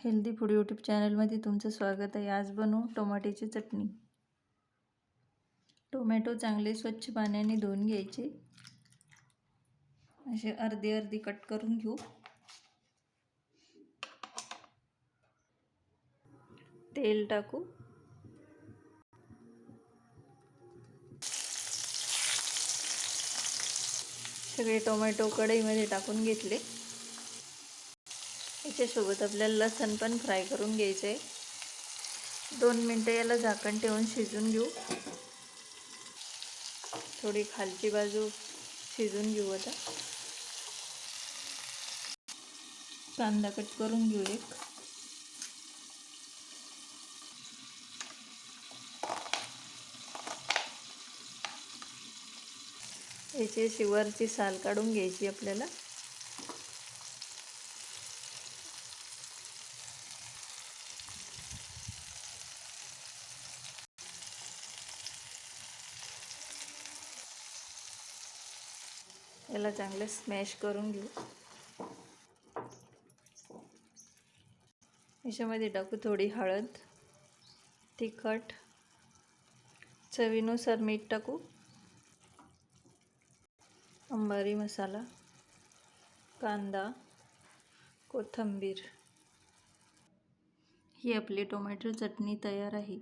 Healthy food YouTube चॅनलमध्ये तुमचं स्वागत आहे। आज बनवू टोमॅटोची चटणी। टोमॅटो चांगले स्वच्छ पाण्याने धुवून घ्यायचे। असे अर्धे अर्धे कट करून घेऊ। तेल टाकू। सगळे टोमॅटो कढईमध्ये टाकून घेतले। याच्यासोबत आपल्याला लसूण पण फ्राय करून घ्यायचं आहे। 2 मिनिटं याला झाकण ठेवून शिजून घेऊ। थोडी खालची बाजू शिजून घेऊ। आता कांदा कट करून घेऊ एक। याची वरची साल काढून घ्यायची आपल्याला। याला चांगले स्मॅश करून घेऊ। याच्यामध्ये टाकू थोडी हळद, तिखट, चवीनुसार मीठ टाकू, अंबारी मसाला, कांदा, कोथिंबीर। ही आपली टोमॅटो चटणी तयार आहे।